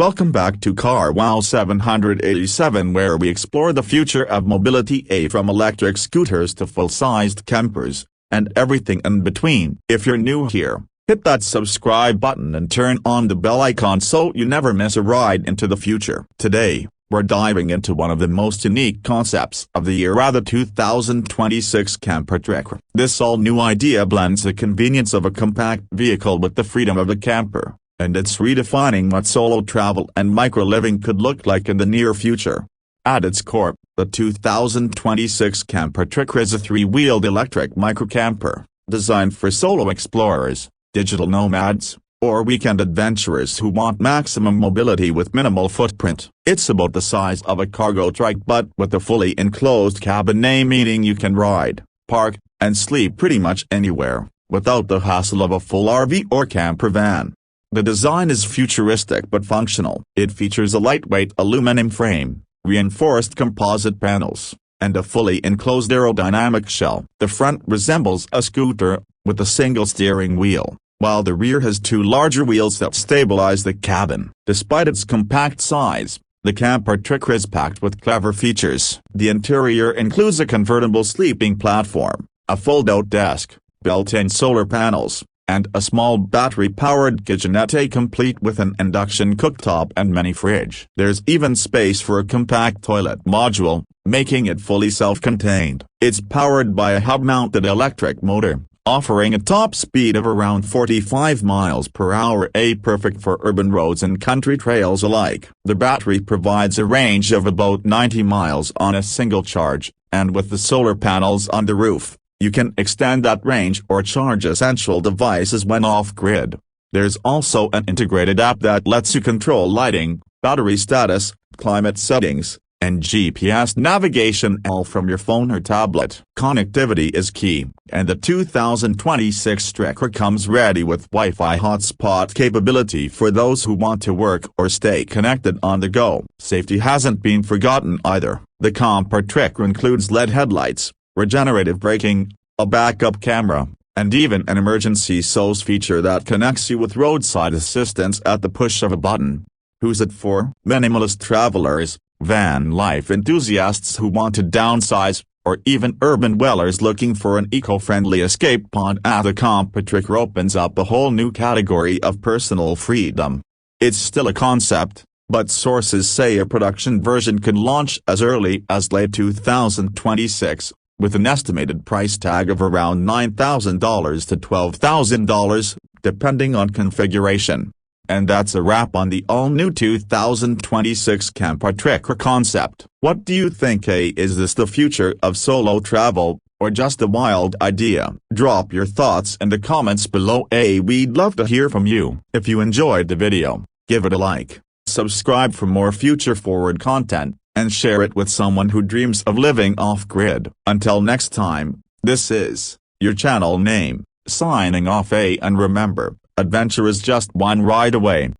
Welcome back to Car Wow 787, where we explore the future of mobility, from electric scooters to full-sized campers, and everything in between. If you're new here, hit that subscribe button and turn on the bell icon so you never miss a ride into the future. Today, we're diving into one of the most unique concepts of the year, the 2026 Camper Trikr. This all-new idea blends the convenience of a compact vehicle with the freedom of a camper, and it's redefining what solo travel and micro-living could look like in the near future. At its core, the 2026 Camper Trikr is a three-wheeled electric microcamper, designed for solo explorers, digital nomads, or weekend adventurers who want maximum mobility with minimal footprint. It's about the size of a cargo trike but with a fully enclosed cabin, meaning you can ride, park, and sleep pretty much anywhere, without the hassle of a full RV or camper van. The design is futuristic but functional. It features a lightweight aluminum frame, reinforced composite panels, and a fully enclosed aerodynamic shell. The front resembles a scooter, with a single steering wheel, while the rear has two larger wheels that stabilize the cabin. Despite its compact size, the Camper Trikr is packed with clever features. The interior includes a convertible sleeping platform, a fold-out desk, built-in solar panels, and a small battery-powered kitchenette complete with an induction cooktop and mini fridge. There's even space for a compact toilet module, making it fully self-contained. It's powered by a hub-mounted electric motor, offering a top speed of around 45 miles per hour, perfect for urban roads and country trails alike. The battery provides a range of about 90 miles on a single charge, and with the solar panels on the roof, you can extend that range or charge essential devices when off-grid. There's also an integrated app that lets you control lighting, battery status, climate settings, and GPS navigation, all from your phone or tablet. Connectivity is key, and the 2026 Trikr comes ready with Wi-Fi hotspot capability for those who want to work or stay connected on the go. Safety hasn't been forgotten either. The Camper Trikr includes LED headlights, regenerative braking, a backup camera, and even an emergency SOS feature that connects you with roadside assistance at the push of a button. Who's it for? Minimalist travelers, van life enthusiasts who want to downsize, or even urban dwellers looking for an eco-friendly escape pod. The Camper Trikr opens up a whole new category of personal freedom. It's still a concept, but sources say a production version could launch as early as late 2026, with an estimated price tag of around $9,000 to $12,000, depending on configuration. And that's a wrap on the all-new 2026 Camper Trikr concept. What do you think? Is this the future of solo travel, or just a wild idea? Drop your thoughts in the comments below. We'd love to hear from you. If you enjoyed the video, give it a like, subscribe for more future-forward content, and share it with someone who dreams of living off-grid. Until next time, this is your channel name, signing off. And remember, adventure is just one ride away.